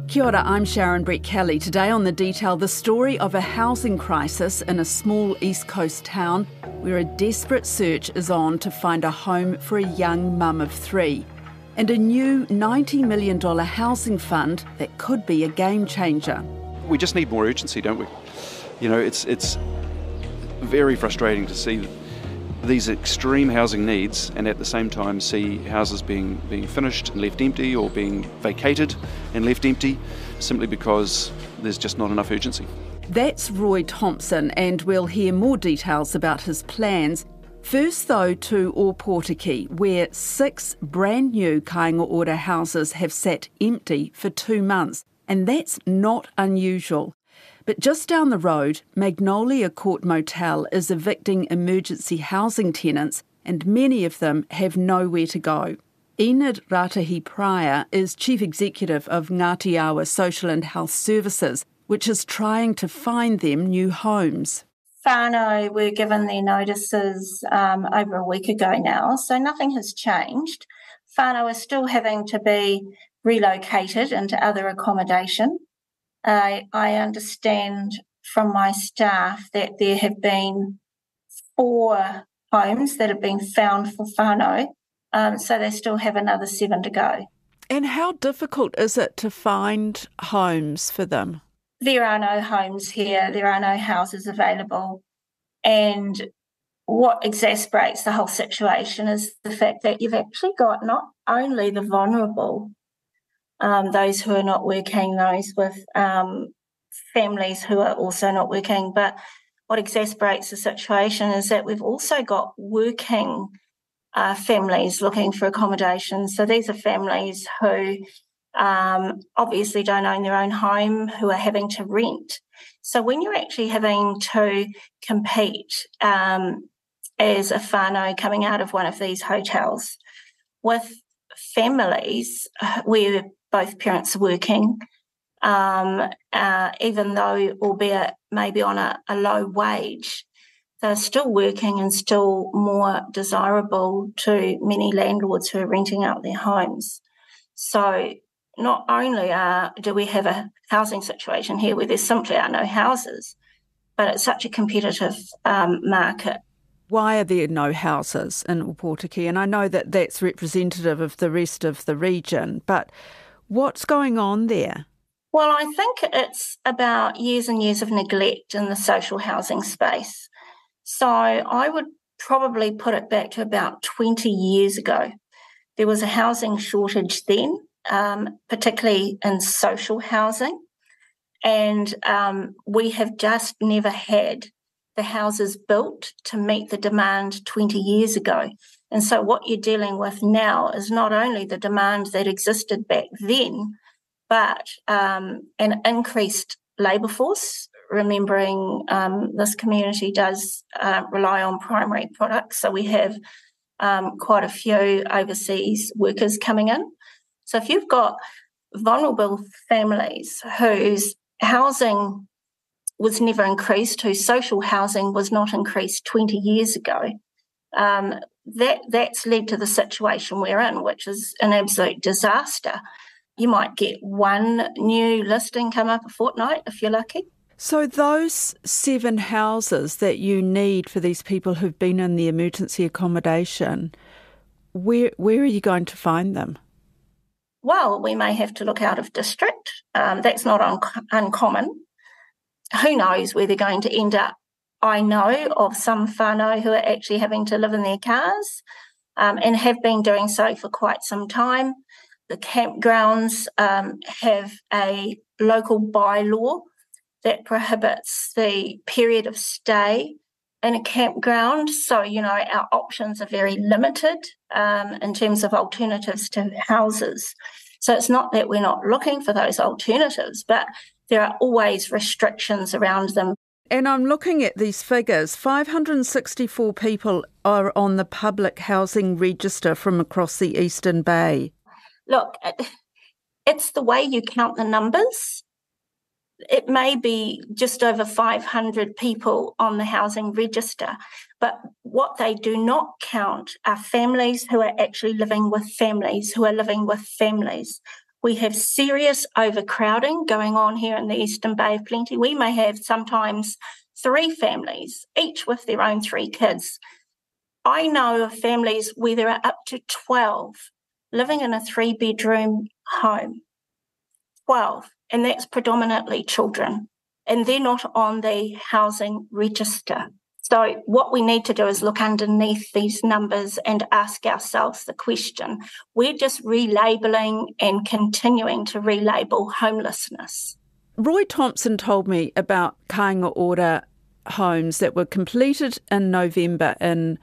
Kia ora, I'm Sharon Brett-Kelly. Today on The Detail, the story of a housing crisis in a small East Coast town where a desperate search is on to find a home for a young mum of three. And a new $90 million housing fund that could be a game changer. We just need more urgency, don't we? You know, it's very frustrating to see these extreme housing needs and at the same time see houses being finished and left empty, or being vacated and left empty simply because there's just not enough urgency. That's Roy Thompson, and we'll hear more details about his plans. First though to Ōpōtiki, where 6 brand new Kāinga Ora houses have sat empty for 2 months, and that's not unusual. But just down the road, Magnolia Court Motel is evicting emergency housing tenants, and many of them have nowhere to go. Enid Ratahi-Pryor is Chief Executive of Ngāti Awa Social and Health Services, which is trying to find them new homes. Whānau were given their notices over a week ago now, so nothing has changed. Whānau are still having to be relocated into other accommodation. I understand from my staff that there have been 4 homes that have been found for whānau, so they still have another 7 to go. And how difficult is it to find homes for them? There are no homes here, there are no houses available, and what exasperates the whole situation is the fact that you've actually got not only the vulnerable, those who are not working, those with families who are also not working. But what exasperates the situation is that we've also got working families looking for accommodation. So these are families who obviously don't own their own home, who are having to rent. So when you're actually having to compete as a whānau coming out of one of these hotels with families where both parents are working, even though, albeit maybe on a low wage, they're still working and still more desirable to many landlords who are renting out their homes. So not only do we have a housing situation here where there simply are no houses, but it's such a competitive market. Why are there no houses in Ōpōtiki? And I know that that's representative of the rest of the region, but what's going on there? Well, I think it's about years and years of neglect in the social housing space. So I would probably put it back to about 20 years ago. There was a housing shortage then, particularly in social housing, and we have just never had the houses built to meet the demand 20 years ago. And so what you're dealing with now is not only the demand that existed back then, but an increased labour force, remembering this community does rely on primary products. So we have quite a few overseas workers coming in. So if you've got vulnerable families whose housing was never increased, whose social housing was not increased 20 years ago, that's led to the situation we're in, which is an absolute disaster. You might get 1 new listing come up a fortnight if you're lucky. So those 7 houses that you need for these people who've been in the emergency accommodation, where are you going to find them? Well, we may have to look out of district. That's not uncommon. Who knows where they're going to end up? I know of some whānau who are actually having to live in their cars and have been doing so for quite some time. The campgrounds have a local bylaw that prohibits the period of stay in a campground. So, our options are very limited in terms of alternatives to houses. So it's not that we're not looking for those alternatives, but there are always restrictions around them. And I'm looking at these figures. 564 people are on the public housing register from across the Eastern Bay. Look, it's the way you count the numbers. It may be just over 500 people on the housing register, but what they do not count are families who are actually living with families who are living with families. We have serious overcrowding going on here in the Eastern Bay of Plenty. We may have sometimes 3 families, each with their own 3 kids. I know of families where there are up to 12 living in a 3-bedroom home. 12, and that's predominantly children, and they're not on the housing register. So what we need to do is look underneath these numbers and ask ourselves the question. We're just relabeling and continuing to relabel homelessness. Roy Thompson told me about Kāinga Ora homes that were completed in November in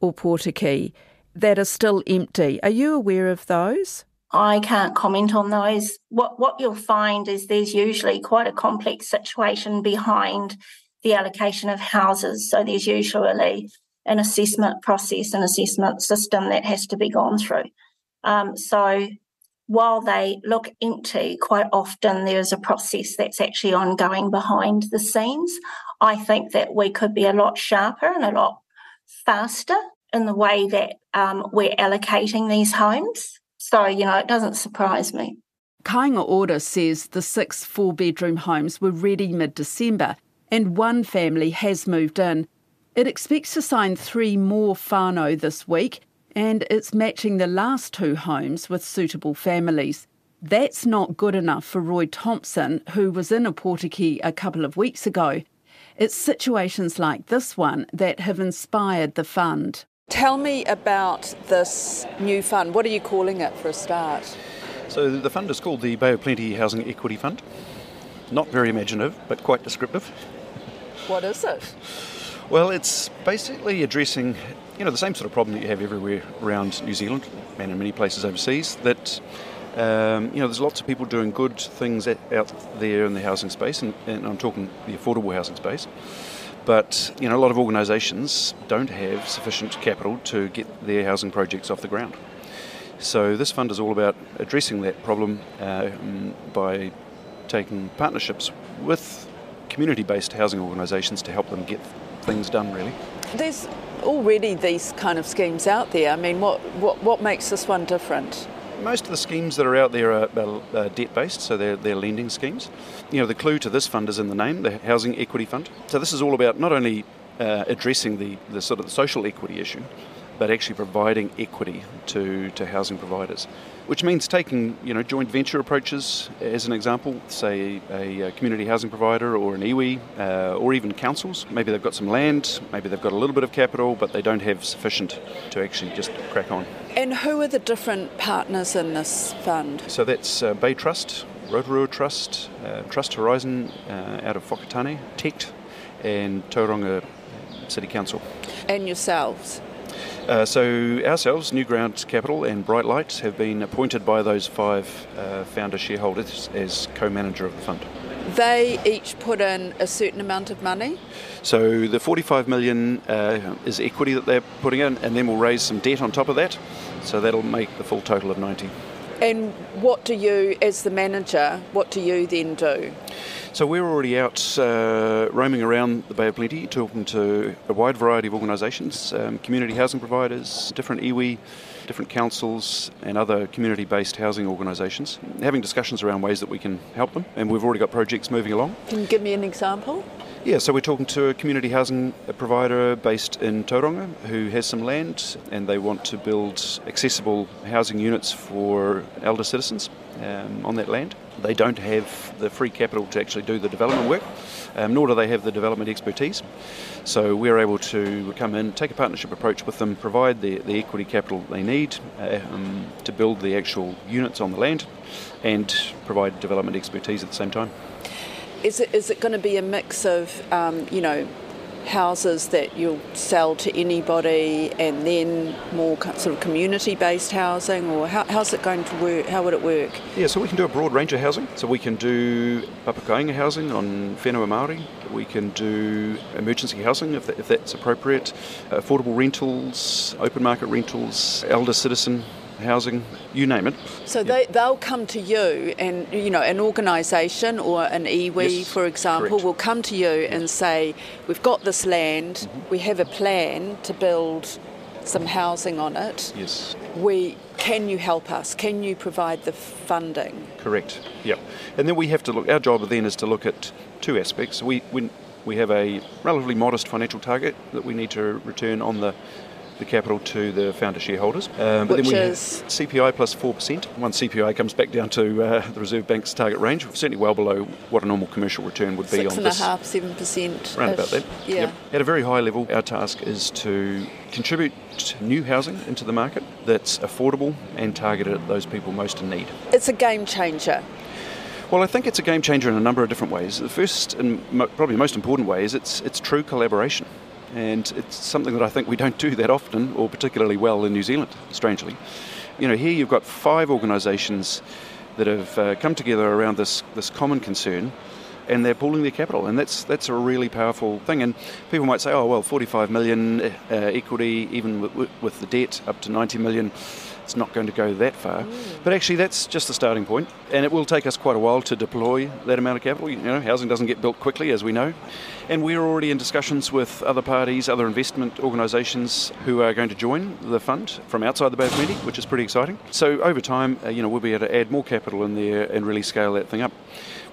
Opotiki that are still empty. Are you aware of those? I can't comment on those. What you'll find is there's usually quite a complex situation behind the allocation of houses. So there's usually an assessment process, an assessment system that has to be gone through. So while they look empty, quite often there's a process that's actually ongoing behind the scenes. I think that we could be a lot sharper and a lot faster in the way that we're allocating these homes. So, it doesn't surprise me. Kāinga Ora says the 6 4-bedroom homes were ready mid-December and 1 family has moved in. It expects to sign 3 more whānau this week, and it's matching the last 2 homes with suitable families. That's not good enough for Roy Thompson, who was in Opotiki a couple of weeks ago. It's situations like this one that have inspired the fund. Tell me about this new fund. What are you calling it for a start? So the fund is called the Bay of Plenty Housing Equity Fund. Not very imaginative, but quite descriptive. What is it? Well, it's basically addressing, the same sort of problem that you have everywhere around New Zealand and in many places overseas, that, there's lots of people doing good things out there in the housing space, and I'm talking the affordable housing space. But, a lot of organisations don't have sufficient capital to get their housing projects off the ground. So this fund is all about addressing that problem by taking partnerships with community-based housing organisations to help them get things done, really. There's already these kind of schemes out there. I mean, what makes this one different? Most of the schemes that are out there are debt-based, so they're lending schemes. The clue to this fund is in the name, the Housing Equity Fund. So this is all about not only addressing the sort of the social equity issue, but actually providing equity to housing providers, which means taking joint venture approaches as an example, say a community housing provider or an iwi or even councils. Maybe they've got some land, maybe they've got a little bit of capital, but they don't have sufficient to actually just crack on. And who are the different partners in this fund? So that's Bay Trust, Rotorua Trust, Trust Horizon out of Whakatane, TECT, and Tauranga City Council. And yourselves? So ourselves, New Ground Capital and Bright Light, have been appointed by those 5 founder shareholders as co-manager of the fund. They each put in a certain amount of money? So the 45 million is equity that they're putting in, and then we'll raise some debt on top of that, so that'll make the full total of 90. And what do you, as the manager, what do you then do? So we're already out roaming around the Bay of Plenty, talking to a wide variety of organisations, community housing providers, different iwi, different councils and other community-based housing organisations, having discussions around ways that we can help them, and we've already got projects moving along. Can you give me an example? Yeah, so we're talking to a community housing provider based in Tauranga who has some land, and they want to build accessible housing units for elder citizens on that land. They don't have the free capital to actually do the development work, nor do they have the development expertise. So we're able to come in, take a partnership approach with them, provide the equity capital they need to build the actual units on the land, and provide development expertise at the same time. Is it going to be a mix of, houses that you'll sell to anybody and then more sort of community-based housing, or how's it going to work? How would it work? Yeah, so we can do a broad range of housing. So we can do papakainga housing on whenua Māori. We can do emergency housing if that's appropriate, affordable rentals, open market rentals, elder citizen housing, you name it. So they'll come to you, and an organisation or an iwi, yes, for example, correct, will come to you and say, we've got this land, we have a plan to build some housing on it. Yes. Can you help us? Can you provide the funding? Correct. Yep. And then we have to look. Our job then is to look at two aspects. We have a relatively modest financial target that we need to return on the capital to the founder shareholders. But Which then we is? have CPI plus 4%. Once CPI comes back down to the Reserve Bank's target range, certainly well below what a normal commercial return would be on this. 6.5%, 7%. Around about that. Yeah. Yep. At a very high level, our task is to contribute new housing into the market that's affordable and targeted at those people most in need. It's a game changer. Well, I think it's a game changer in a number of different ways. The first and probably the most important way is it's true collaboration. And it's something that I think we don't do that often or particularly well in New Zealand, strangely. Here you've got 5 organisations that have come together around this common concern, and they're pooling their capital, and that's a really powerful thing. And people might say, 45 million equity, even with the debt up to 90 million, it's not going to go that far. But actually that's just the starting point, and it will take us quite a while to deploy that amount of capital. Housing doesn't get built quickly, as we know. And we're already in discussions with other parties, other investment organisations who are going to join the fund from outside the Bay of Plenty, which is pretty exciting. So over time, we'll be able to add more capital in there and really scale that thing up.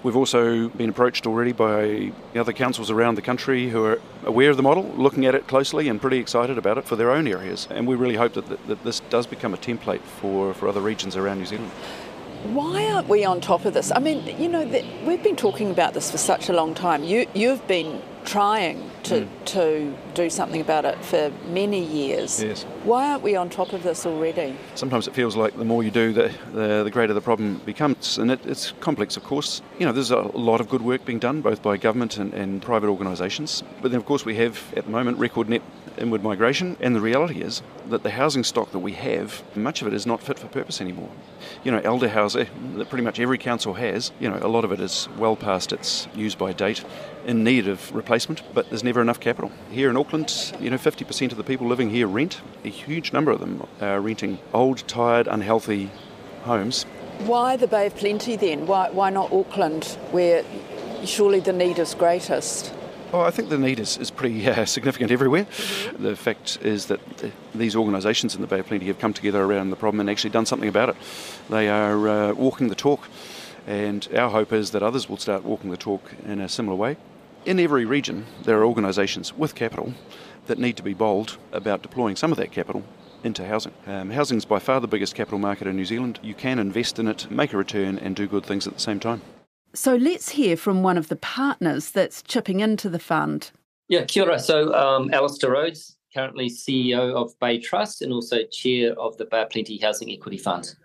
We've also been approached already by other councils around the country who are aware of the model, looking at it closely and pretty excited about it for their own areas. And we really hope that this does become a template for other regions around New Zealand. Why aren't we on top of this? I mean, we've been talking about this for such a long time. You've been trying to do something about it for many years. Yes. Why aren't we on top of this already? Sometimes it feels like the more you do, the greater the problem becomes. And it's complex, of course. There's a lot of good work being done, both by government and private organisations. But then, of course, we have, at the moment, record net inward migration. And the reality is that the housing stock that we have, much of it is not fit for purpose anymore. Elder housing that pretty much every council has, a lot of it is well past its use-by date, in need of replacement, but there's never enough capital. Here in Auckland, 50% of the people living here rent. A huge number of them are renting old, tired, unhealthy homes. Why the Bay of Plenty then? Why not Auckland, where surely the need is greatest? Oh, I think the need is pretty significant everywhere. Mm-hmm. The fact is that these organisations in the Bay of Plenty have come together around the problem and actually done something about it. They are walking the talk, and our hope is that others will start walking the talk in a similar way. In every region, there are organisations with capital that need to be bold about deploying some of that capital into housing. Housing is by far the biggest capital market in New Zealand. You can invest in it, make a return, and do good things at the same time. So let's hear from one of the partners that's chipping into the fund. Yeah, kia ora. So Alistair Rhodes, currently CEO of Bay Trust and also chair of the Bay of Plenty Housing Equity Fund.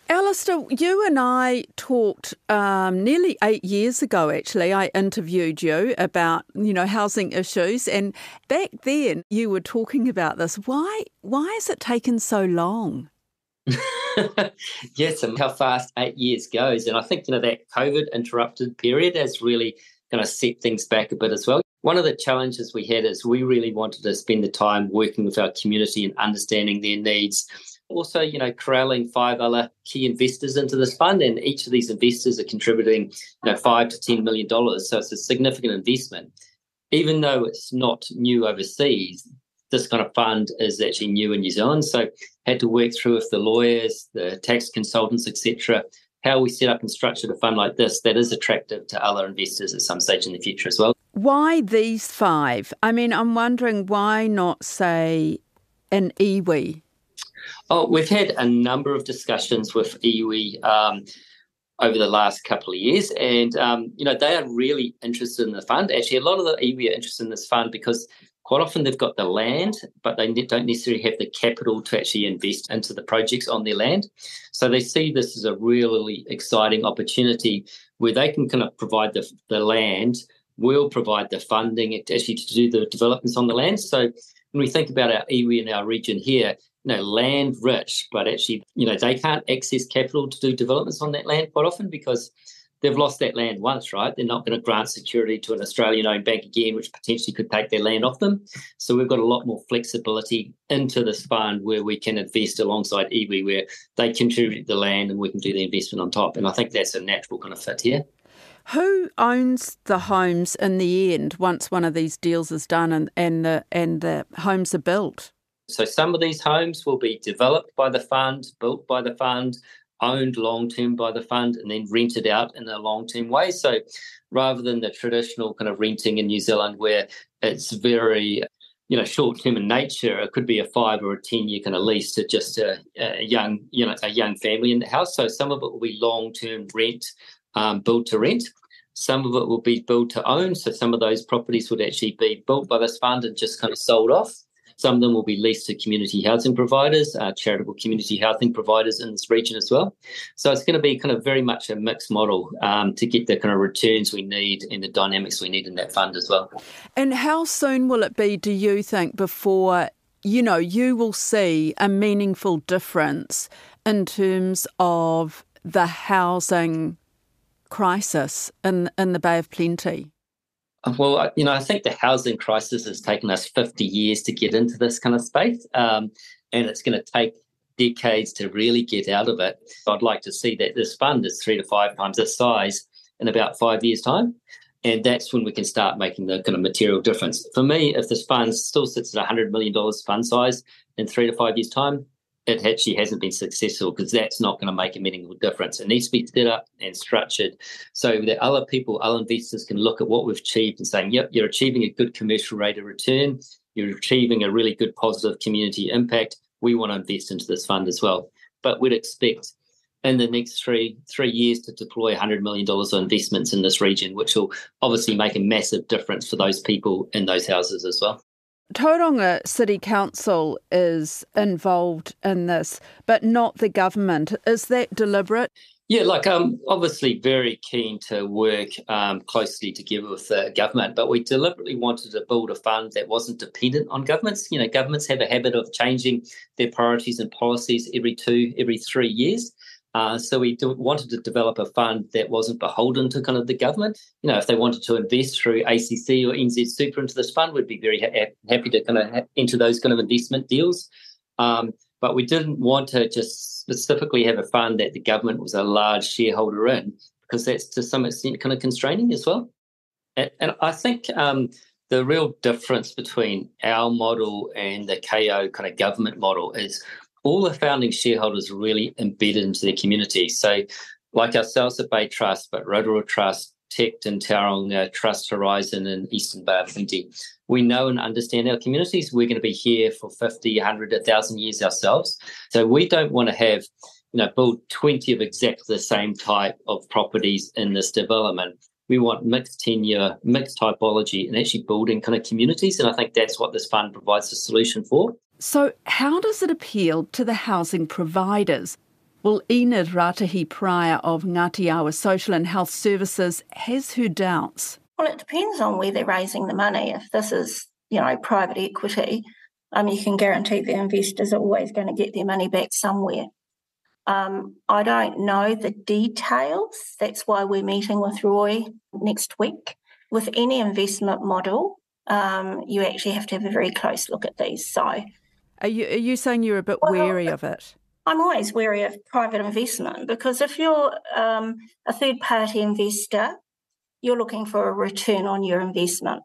Alistair, you and I talked nearly 8 years ago, actually. I interviewed you about, housing issues. And back then you were talking about this. Why has it taken so long? Yes, and how fast 8 years goes. And I think, that COVID interrupted period has really kind of set things back a bit as well. One of the challenges we had is we really wanted to spend the time working with our community and understanding their needs. Also, corralling 5 other key investors into this fund, and each of these investors are contributing, $5 to $10 million. So it's a significant investment. Even though it's not new overseas, this kind of fund is actually new in New Zealand. So had to work through with the lawyers, the tax consultants, etc., how we set up and structured a fund like this that is attractive to other investors at some stage in the future as well. Why these 5? I mean, I'm wondering why not, say, an iwi? Oh, we've had a number of discussions with iwi over the last couple of years, and they are really interested in the fund. Actually, a lot of the iwi are interested in this fund because quite often they've got the land, but they don't necessarily have the capital to actually invest into the projects on their land. So they see this as a really exciting opportunity where they can kind of provide the land, we'll provide the funding actually to do the developments on the land. So when we think about our iwi in our region here, land rich, but actually, they can't access capital to do developments on that land quite often because they've lost that land once, right? They're not going to grant security to an Australian-owned bank again, which potentially could take their land off them. So we've got a lot more flexibility into this fund where we can invest alongside iwi, where they contribute the land and we can do the investment on top. And I think that's a natural kind of fit here. Who owns the homes in the end once one of these deals is done and the homes are built? So some of these homes will be developed by the fund, built by the fund, owned long-term by the fund, and then rented out in a long-term way. So rather than the traditional kind of renting in New Zealand where it's very short-term in nature, it could be a 5 or a 10-year kind of lease to just a young family in the house. So some of it will be long-term rent, build to rent. Some of it will be build to own. So some of those properties would actually be built by this fund and just kind of sold off. Some of them will be leased to community housing providers, charitable community housing providers in this region as well. So it's going to be kind of very much a mixed model to get the kind of returns we need and the dynamics we need in that fund as well. And how soon will it be, do you think, before, you will see a meaningful difference in terms of the housing crisis in the Bay of Plenty? Well, I think the housing crisis has taken us 50 years to get into this kind of space, and it's going to take decades to really get out of it. I'd like to see that this fund is 3 to 5 times its size in about 5 years' time, and that's when we can start making the kind of material difference. For me, if this fund still sits at $100 million fund size in 3 to 5 years' time, it actually hasn't been successful because that's not going to make a meaningful difference. It needs to be set up and structured so that other people, other investors can look at what we've achieved and saying, yep, you're achieving a good commercial rate of return. You're achieving a really good positive community impact. We want to invest into this fund as well. But we'd expect in the next three years to deploy $100 million of investments in this region, which will obviously make a massive difference for those people in those houses as well. Tauranga City Council is involved in this, but not the government. Is that deliberate? Yeah, obviously very keen to work closely together with the government, but we deliberately wanted to build a fund that wasn't dependent on governments. Governments have a habit of changing their priorities and policies every 3 years. So we wanted to develop a fund that wasn't beholden to kind of the government. If they wanted to invest through ACC or NZ Super into this fund, we'd be very happy to kind of enter those kind of investment deals. But we didn't want to just specifically have a fund that the government was a large shareholder in, because that's to some extent kind of constraining as well. And I think the real difference between our model and the KO kind of government model is all the founding shareholders are really embedded into their community. So like ourselves at Bay Trust, but Rotorua Trust, TECT and Tauranga, Trust Horizon and Eastern Bay of Plenty, we know and understand our communities. We're going to be here for 50, 100, 1,000 years ourselves. So we don't want to have, build 20 of exactly the same type of properties in this development. We want mixed tenure, mixed typology, and actually building kind of communities. And I think that's what this fund provides a solution for. So how does it appeal to the housing providers? Well, Enid Ratahi-Pryor of Ngāti Awa Social and Health Services has her doubts. Well, it depends on where they're raising the money. If this is, private equity, you can guarantee the investors are always going to get their money back somewhere. I don't know the details. That's why we're meeting with Roy next week. With any investment model, you actually have to have a very close look at these. So, Are you saying you're a bit wary of it? I'm always wary of private investment because if you're a third-party investor, you're looking for a return on your investment.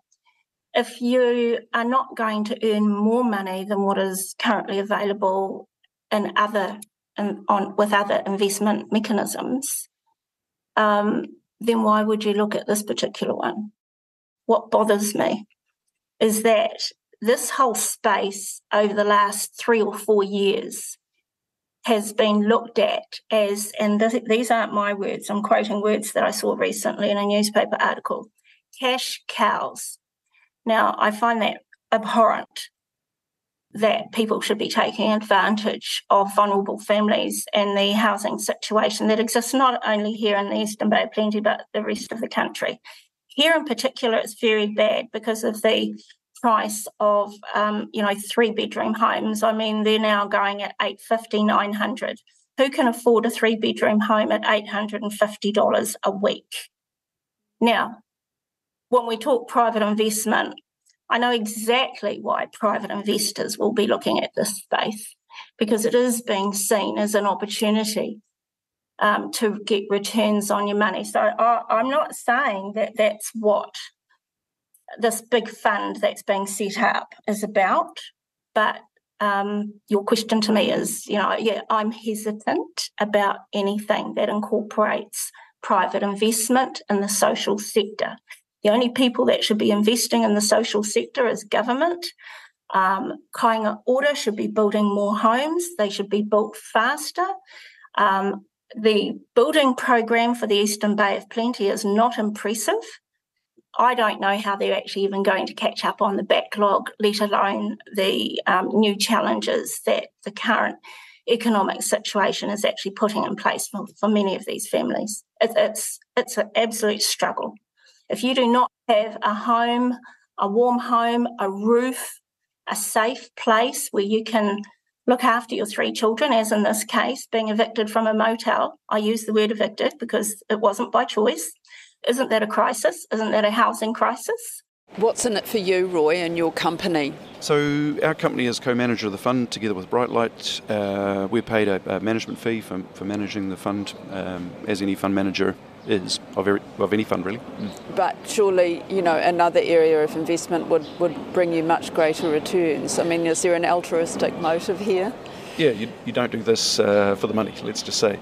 If you are not going to earn more money than what is currently available with other investment mechanisms, then why would you look at this particular one? What bothers me is that this whole space over the last 3 or 4 years has been looked at as, and these aren't my words, I'm quoting words that I saw recently in a newspaper article, cash cows. Now, I find that abhorrent that people should be taking advantage of vulnerable families and the housing situation that exists not only here in the Eastern Bay of Plenty, but the rest of the country. Here in particular, it's very bad because of the price of, 3-bedroom homes. I mean, they're now going at $850, $900. Who can afford a 3-bedroom home at $850 a week? Now, when we talk private investment, I know exactly why private investors will be looking at this space, because it is being seen as an opportunity to get returns on your money. So I'm not saying that that's what this big fund that's being set up is about, but your question to me is, I'm hesitant about anything that incorporates private investment in the social sector. The only people that should be investing in the social sector is government. Kāinga Ora should be building more homes. They should be built faster. The building program for the Eastern Bay of Plenty is not impressive. I don't know how they're actually even going to catch up on the backlog, let alone the new challenges that the current economic situation is actually putting in place for many of these families. It's an absolute struggle. If you do not have a home, a warm home, a roof, a safe place where you can look after your 3 children, as in this case, being evicted from a motel. I use the word evicted because it wasn't by choice. Isn't that a crisis? Isn't that a housing crisis? What's in it for you, Roy, and your company? So our company is co-manager of the fund together with Brightlight. We're paid a management fee for managing the fund, as any fund manager is of any fund, really. But surely, another area of investment would bring you much greater returns. I mean, is there an altruistic motive here? Yeah, you don't do this for the money, let's just say.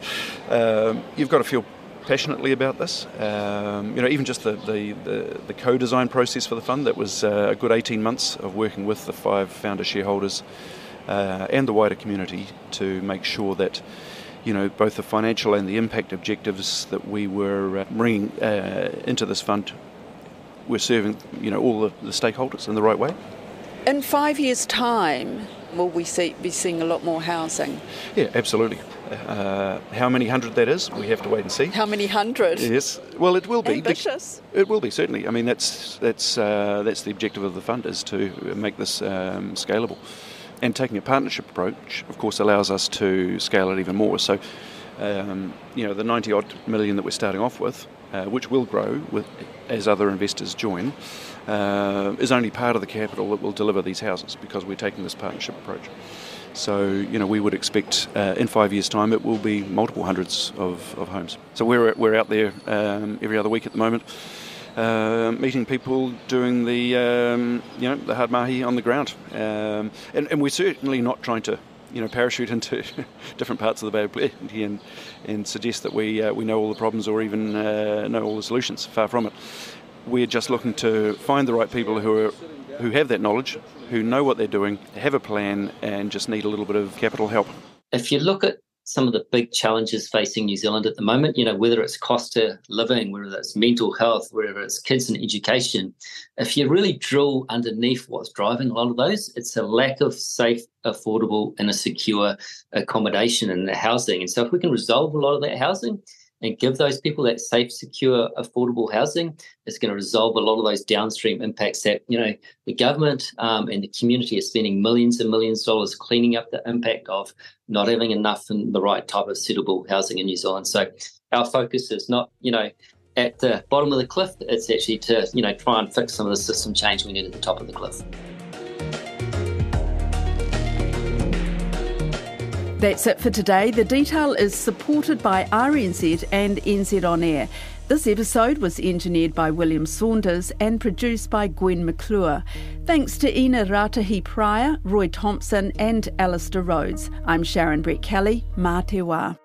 You've got to feel passionately about this. Even just the co-design process for the fund, that was a good 18 months of working with the 5 founder shareholders and the wider community to make sure that both the financial and the impact objectives that we were bringing into this fund were serving all the stakeholders in the right way. In 5 years' time, will we be seeing a lot more housing? Yeah, absolutely. How many hundred that is, we have to wait and see. How many hundred? Yes, well, it will be. Ambitious. It will be, certainly. I mean, that's the objective of the fund, is to make this scalable. And taking a partnership approach, of course, allows us to scale it even more. So, the 90-odd million that we're starting off with, which will grow as other investors join, is only part of the capital that will deliver these houses, because we're taking this partnership approach. So, we would expect in 5 years' time it will be multiple hundreds of homes. So we're out there every other week at the moment, meeting people, doing the the hard mahi on the ground, and we're certainly not trying to parachute into different parts of the Bay of Plenty and suggest that we know all the problems or even know all the solutions. Far from it. We're just looking to find the right people who have that knowledge, who know what they're doing, have a plan, and just need a little bit of capital help. If you look at some of the big challenges facing New Zealand at the moment, whether it's cost of living, whether it's mental health, whether it's kids and education, if you really drill underneath what's driving a lot of those, it's a lack of safe, affordable and a secure accommodation and housing. And so if we can resolve a lot of that housing and give those people that safe, secure, affordable housing, it's going to resolve a lot of those downstream impacts that, the government and the community are spending millions and millions of dollars cleaning up the impact of not having enough and the right type of suitable housing in New Zealand. So our focus is not, at the bottom of the cliff, it's actually to, try and fix some of the system change we need at the top of the cliff. That's it for today. The Detail is supported by RNZ and NZ On Air. This episode was engineered by William Saunders and produced by Gwen McClure. Thanks to Ina Ratahi-Pryor, Roy Thompson and Alistair Rhodes. I'm Sharon Brett-Kelly. Mā te wā.